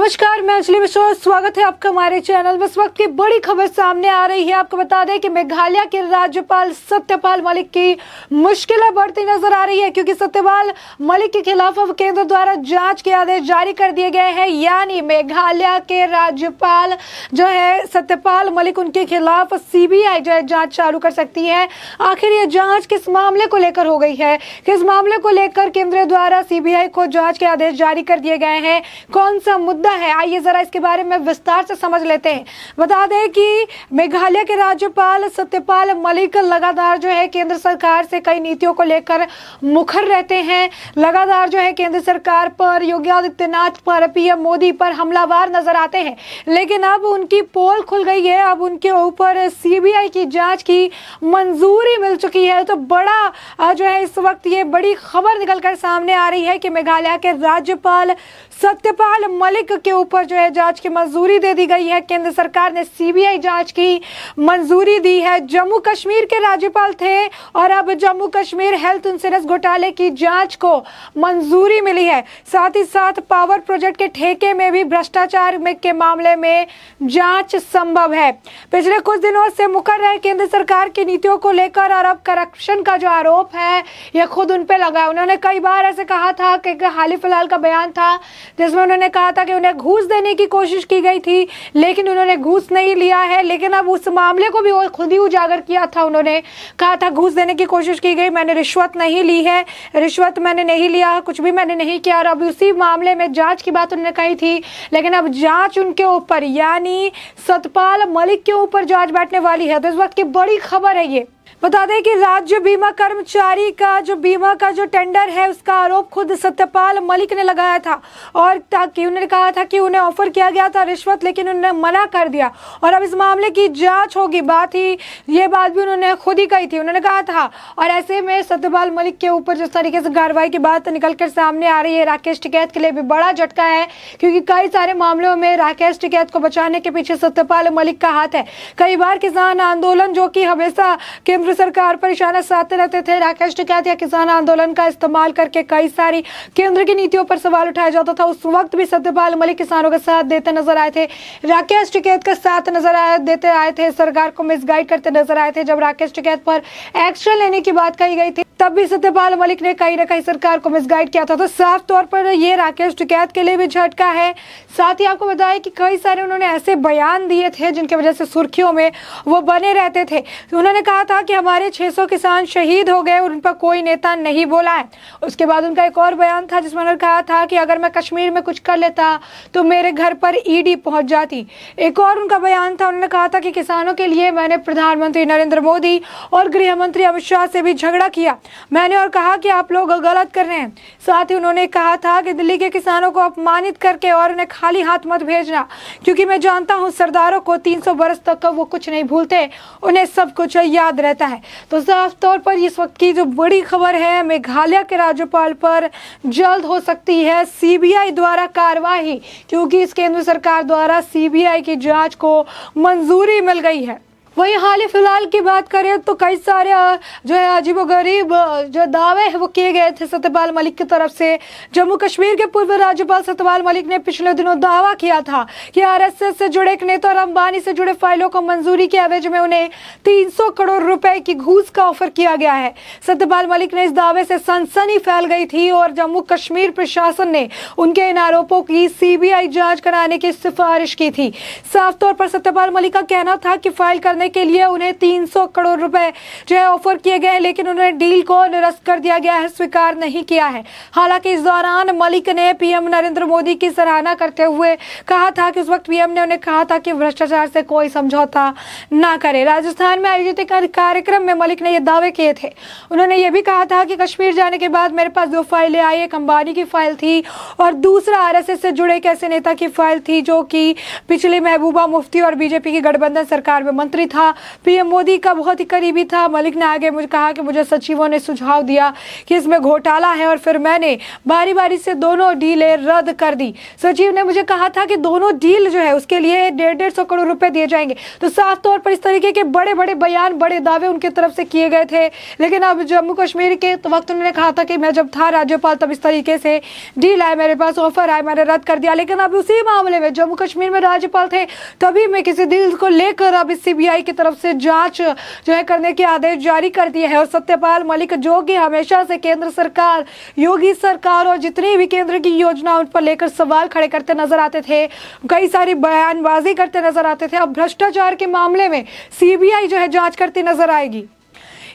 नमस्कार, मैं अंजलि मिश्रा। स्वागत है आपका हमारे चैनल में। इस वक्त की बड़ी खबर सामने आ रही है। आपको बता दें कि मेघालय के राज्यपाल सत्यपाल मलिक की मुश्किलें बढ़ती नजर आ रही है, क्योंकि सत्यपाल मलिक के खिलाफ अब केंद्र द्वारा जांच के आदेश जारी कर दिए गए हैं। यानी मेघालय के राज्यपाल जो है सत्यपाल मलिक, उनके खिलाफ सीबीआई जो है जांच चालू कर सकती है। आखिर ये जांच किस मामले को लेकर हो गई है, किस मामले को लेकर केंद्र द्वारा सीबीआई को जांच के आदेश जारी कर दिए गए हैं, कौन सा मुद्दा है, आइए जरा इसके बारे में विस्तार से समझ लेते हैं। बता दें कि मेघालय के राज्यपाल सत्यपाल मलिक लगातार जो है केंद्र सरकार से कई नीतियों को लेकर मुखर रहते हैं। लगातार जो है केंद्र सरकार पर, योगी आदित्यनाथ पर, पीएम मोदी पर हमलावर नजर आते हैं। लेकिन अब उनकी पोल खुल गई है, अब उनके ऊपर सीबीआई की जांच की मंजूरी मिल चुकी है। तो बड़ा जो है इस वक्त ये बड़ी खबर निकलकर सामने आ रही है कि मेघालय के राज्यपाल सत्यपाल मलिक के ऊपर जो है जांच की मंजूरी दे दी गई है। केंद्र सरकार ने सीबीआई जांच की मंजूरी दी है। जम्मू कश्मीर के राज्यपाल थे और अब जम्मू कश्मीर हेल्थ इंश्योरेंस घोटाले की जांच को मंजूरी मिली है। साथ ही साथ पावर प्रोजेक्ट के ठेके में भी भ्रष्टाचार के मामले में जांच संभव है। पिछले कुछ दिनों से मुकर रहे केंद्र सरकार की नीतियों को लेकर और अब करप्शन का जो आरोप है यह खुद उन पे लगा है। उन्होंने कई बार ऐसे कहा था कि हाल ही फिलहाल का बयान था जिसमें उन्होंने कहा था कि उन्हें घूस देने की कोशिश की गई थी, लेकिन उन्होंने घूस नहीं लिया है। लेकिन अब उस मामले को भी वो खुद ही उजागर किया था। उन्होंने कहा था घूस देने की कोशिश की गई, मैंने रिश्वत नहीं ली है, रिश्वत मैंने नहीं लिया, कुछ भी मैंने नहीं किया। और अब उसी मामले में जांच की बात उन्होंने कही थी, लेकिन अब जांच उनके ऊपर यानी सत्यपाल मलिक के ऊपर जांच बैठने वाली है। तो इस वक्त की बड़ी खबर है ये। बता दें कि राज्य बीमा कर्मचारी का जो बीमा का जो टेंडर है उसका आरोप खुद सत्यपाल मलिक ने लगाया था, और ताकि उन्होंने कहा था कि उन्हें ऑफर किया गया था रिश्वत, लेकिन उन्होंने मना कर दिया। और अब इस मामले की जांच होगी, ये बात भी उन्होंने खुद ही कही थी, उन्होंने कहा था। और ऐसे में सत्यपाल मलिक के ऊपर जिस तरीके से कार्रवाई की बात निकलकर सामने आ रही है, राकेश टिकैत के लिए भी बड़ा झटका है, क्योंकि कई सारे मामलों में राकेश टिकैत को बचाने के पीछे सत्यपाल मलिक का हाथ है। कई बार किसान आंदोलन जो कि हमेशा केंद्र सरकार पर निशाना साधते रहते थे, राकेश टिकैत या किसान आंदोलन का इस्तेमाल करके कई सारी केंद्र की नीतियों पर सवाल उठाया जाता था। उस वक्त भी सत्यपाल मलिक किसानों का साथ देते नजर आए थे, राकेश टिकैत का साथ देते आए थे, सरकार को मिसगाइड करते नजर आए थे। जब राकेश टिकैत पर एक्शन लेने की बात कही गई थी तब भी सत्यपाल मलिक ने कहीं ना कहीं सरकार को मिसगाइड किया था। तो साफ तौर पर ये राकेश टिकैत के लिए भी झटका है। साथ ही आपको बताया कि कई सारे उन्होंने ऐसे बयान दिए थे जिनकी वजह से सुर्खियों में वो बने रहते थे। उन्होंने कहा था कि हमारे 600 किसान शहीद हो गए और उन पर कोई नेता नहीं बोला है। उसके बाद उनका एक और बयान था जिसमें उन्होंने कहा था कि अगर मैं कश्मीर में कुछ कर लेता तो मेरे घर पर ईडी पहुंच जाती। एक और उनका बयान था, उन्होंने कहा था कि किसानों के लिए मैंने प्रधानमंत्री नरेंद्र मोदी और गृह मंत्री अमित शाह से भी झगड़ा किया मैंने, और कहा कि आप लोग गलत कर रहे हैं। साथ ही उन्होंने कहा था कि दिल्ली के किसानों को अपमानित करके और उन्हें खाली हाथ मत भेजना, क्योंकि मैं जानता हूं सरदारों को 300 बरस तक वो कुछ नहीं भूलते, उन्हें सब कुछ याद रहता है। तो साफ तौर पर इस वक्त की जो बड़ी खबर है, मेघालय के राज्यपाल पर जल्द हो सकती है सीबीआई द्वारा कार्रवाई, क्योंकि इस केंद्र सरकार द्वारा सीबीआई की जांच को मंजूरी मिल गई है। वही हाल ही फिलहाल की बात करें तो कई सारे जो है अजीबोगरीब जो दावे हैं वो किए गए थे सत्यपाल मलिक की तरफ से। जम्मू कश्मीर के पूर्व राज्यपाल सत्यपाल मलिक ने पिछले दिनों दावा किया था कि आरएसएस से जुड़े एक नेता और अंबानी से जुड़े फाइलों को मंजूरी के एवज में उन्हें 300 करोड़ रुपए की घूस का ऑफर किया गया है। सत्यपाल मलिक ने इस दावे से सनसनी फैल गई थी और जम्मू कश्मीर प्रशासन ने उनके इन आरोपों की सीबीआई जांच कराने की सिफारिश की थी। साफ तौर पर सत्यपाल मलिक का कहना था कि फाइल करने के लिए उन्हें 300 करोड़ रुपए जो है ऑफर किए गए, लेकिन उन्हें डील को निरस्त कर दिया गया है, स्वीकार नहीं किया है। हालांकि इस दौरान मलिक ने पीएम नरेंद्र मोदी की सराहना करते हुए कहा था कि उस वक्त पीएम ने उन्हें कहा था कि भ्रष्टाचार से कोई समझौता ना करे। राजस्थान में आयोजित एक कार्यक्रम में मलिक ने यह दावे किए थे। उन्होंने ये भी कहा था कि कश्मीर जाने के बाद मेरे पास 2 फाइलें आई, एक अंबानी की फाइल थी और दूसरा आरएसएस से जुड़े एक ऐसे नेता की फाइल थी जो कि पिछली महबूबा मुफ्ती और बीजेपी की गठबंधन सरकार में मंत्री था। था, पीएम मोदी का बहुत ही करीबी था। मलिक ने आगे मुझे कहा कि मुझे सचिवों ने सुझाव दिया कि इसमें घोटाला है और फिर मैंने बारी बारी से दोनों डीलें रद्द कर दी। सचिव ने मुझे कहा था कि दोनों डील जो है उसके लिए 150 करोड़ रुपए दिए जाएंगे। तो साफ तौर पर इस तरीके के बड़े बड़े बयान, बड़े दावे उनकी तरफ से किए गए थे। लेकिन अब जम्मू कश्मीर के वक्त उन्होंने कहा था कि मैं जब था राज्यपाल तब इस तरीके से डील आए, मेरे पास ऑफर आए, मैंने रद्द कर दिया। लेकिन अब उसी मामले में जम्मू कश्मीर में राज्यपाल थे तभी मैं किसी डील को लेकर अब सीबीआई की तरफ से जांच जो है करने के आदेश जारी कर दिए हैं। और सत्यपाल मलिक जो कि हमेशा से केंद्र सरकार, योगी सरकार और जितनी भी केंद्र की योजना उन पर लेकर सवाल खड़े करते नजर आते थे, कई सारी बयानबाजी करते नजर आते थे, अब भ्रष्टाचार के मामले में सीबीआई जो है जांच करती नजर आएगी।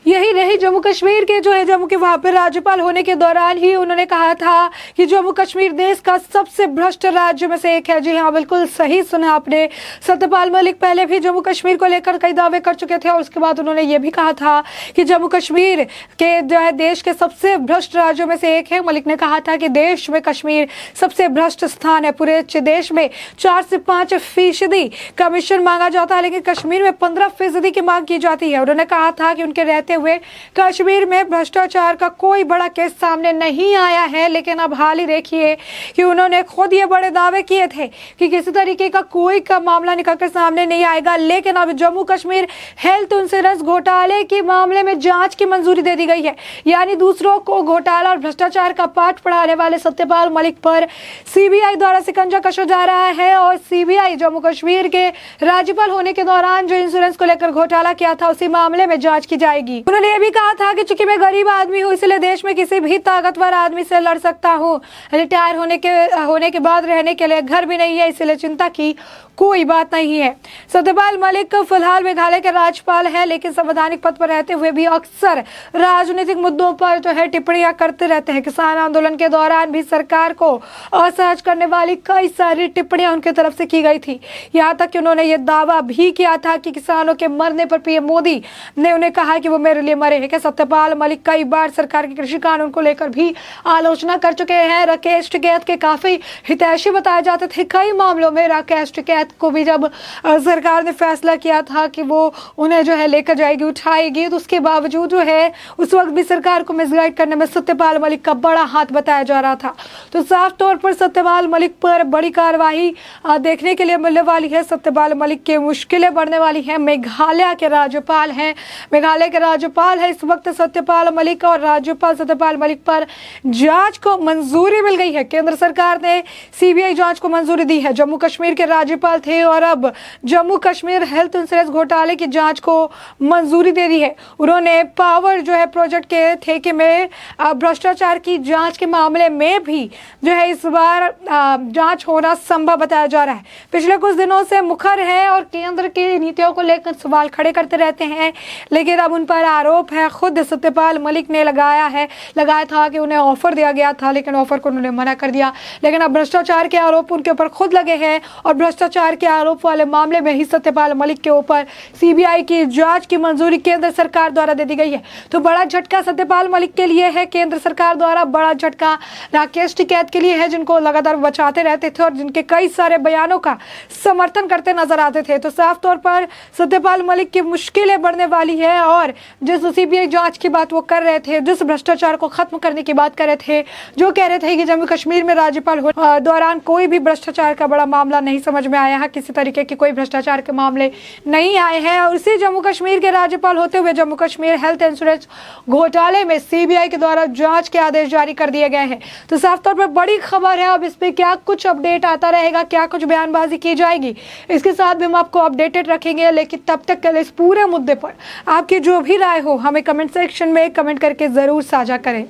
यही नहीं, जम्मू कश्मीर के जो है जम्मू के वहाँ पर राज्यपाल होने के दौरान ही उन्होंने कहा था कि जम्मू कश्मीर देश का सबसे भ्रष्ट राज्य में से एक है। जी हाँ, बिल्कुल सही सुना आपने। सत्यपाल मलिक पहले भी जम्मू कश्मीर को लेकर कई दावे कर चुके थे और उसके बाद उन्होंने ये भी कहा था कि जम्मू कश्मीर के जो है देश के सबसे भ्रष्ट राज्यों में से एक है। मलिक ने कहा था कि देश में कश्मीर सबसे भ्रष्ट स्थान है। पूरे देश में 4 से 5% कमीशन मांगा जाता है, लेकिन कश्मीर में 15% की मांग की जाती है। उन्होंने कहा था कि उनके रहते हुए कश्मीर में भ्रष्टाचार का कोई बड़ा केस सामने नहीं आया है। लेकिन अब हाल ही देखिए कि उन्होंने खुद ये बड़े दावे किए थे कि किसी तरीके का कोई का मामला निकलकर सामने नहीं आएगा। लेकिन अब जम्मू कश्मीर हेल्थ इंश्योरेंस घोटाले के मामले में जांच की मंजूरी दे दी गई है। यानी दूसरों को घोटाला और भ्रष्टाचार का पाठ पढ़ाने वाले सत्यपाल मलिक पर सीबीआई द्वारा शिकंजा कसा जा रहा है। और सीबीआई जम्मू कश्मीर के राज्यपाल होने के दौरान जो इंश्योरेंस को लेकर घोटाला किया था उसी मामले में जांच की जाएगी। उन्होंने ये भी कहा था कि चूंकि मैं गरीब आदमी हूँ इसलिए देश में किसी भी ताकतवर आदमी से लड़ सकता हूँ। रिटायर होने के बाद रहने के लिए घर भी नहीं है, इसलिए चिंता की कोई बात नहीं है। सत्यपाल मलिक फिलहाल मेघालय के राज्यपाल है, लेकिन संवैधानिक पद पर रहते हुए भी अक्सर राजनीतिक मुद्दों पर जो है टिप्पणियां करते रहते हैं। किसान आंदोलन के दौरान भी सरकार को असहज करने वाली कई सारी टिप्पणियां उनकी तरफ से की गई थी। यहाँ तक कि उन्होंने ये दावा भी किया था कि किसानों के मरने पर पीएम मोदी ने उन्हें कहा कि वो मेरे लिए मरे हैं। कि सत्यपाल मलिक कई बार सरकार के कृषि कानून को लेकर भी आलोचना कर चुके हैं। राकेश टिकैत के काफी हितैषी बताए जाते थे। कई मामलों में राकेश टिकैत को भी जब सरकार ने फैसला किया था कि वो उन्हें जो है लेकर जाएगी, उठाएगी, तो उसके बावजूद जो है उस वक्त भी सरकार को मिसगाइड करने में सत्यपाल मलिक का बड़ा हाथ बताया जा रहा था। तो साफ तौर पर सत्यपाल मलिक पर बड़ी कार्रवाई देखने के लिए मिलने वाली है। सत्यपाल मलिक की मुश्किलें बढ़ने वाली हैं। मेघालय के राज्यपाल हैं, मेघालय के राज्यपाल है इस वक्त सत्यपाल मलिक, और राज्यपाल सत्यपाल मलिक पर जांच को मंजूरी मिल गई है। केंद्र सरकार ने सीबीआई जांच को मंजूरी दी है। जम्मू कश्मीर के राज्यपाल थे और अब जम्मू कश्मीर हेल्थ इंश्योरेंस घोटाले की जांच को मंजूरी दे दी है। उन्होंने पावर जो है प्रोजेक्ट के ठेके में भ्रष्टाचार की जांच के मामले में भी जो है इस बार जांच होना संभव बताया जा रहा है। पिछले कुछ दिनों से मुखर है और केंद्र की नीतियों को लेकर सवाल खड़े करते रहते हैं, लेकिन अब उन पर आरोप है, खुद सत्यपाल मलिक ने लगाया था कि उन्हें ऑफर दिया गया था, लेकिन ऑफर को उन्होंने मना कर दिया। लेकिन अब भ्रष्टाचार के आरोप उनके ऊपर खुद लगे हैं और भ्रष्टाचार के आरोप वाले मामले में ही सत्यपाल मलिक के ऊपर सीबीआई की जांच की मंजूरी केंद्र सरकार द्वारा दे दी गई है। तो बड़ा झटका सत्यपाल मलिक के लिए है केंद्र सरकार द्वारा, बड़ा झटका राकेश टिकैत के लिए है, जिनको लगातार बचाते रहते थे और जिनके कई सारे बयानों का समर्थन करते नजर आते थे। तो साफ तौर पर सत्यपाल मलिक की मुश्किलें बढ़ने वाली है। और जिस सीबीआई जांच की बात वो कर रहे थे, जिस भ्रष्टाचार को खत्म करने की बात कर रहे थे, जो कह रहे थे कि जम्मू कश्मीर में राज्यपाल दौरान कोई भी भ्रष्टाचार का बड़ा मामला नहीं समझ में आया है, किसी तरीके के कोई भ्रष्टाचार के मामले नहीं आए हैं। और इसी जम्मू कश्मीर के राज्यपाल होते हुए जम्मू कश्मीर हेल्थ इंश्योरेंस घोटाले में सीबीआई के द्वारा जांच के आदेश जारी कर दिए गए हैं। तो साफ तौर पर बड़ी खबर है। अब इस पे क्या कुछ अपडेट आता रहेगा, क्या कुछ बयानबाजी की जाएगी, इसके साथ भी हम आपको अपडेटेड रखेंगे। लेकिन तब तक के लिए इस पूरे मुद्दे पर आपकी जो भी राय हो हमें कमेंट सेक्शन में कमेंट करके जरूर साझा करें।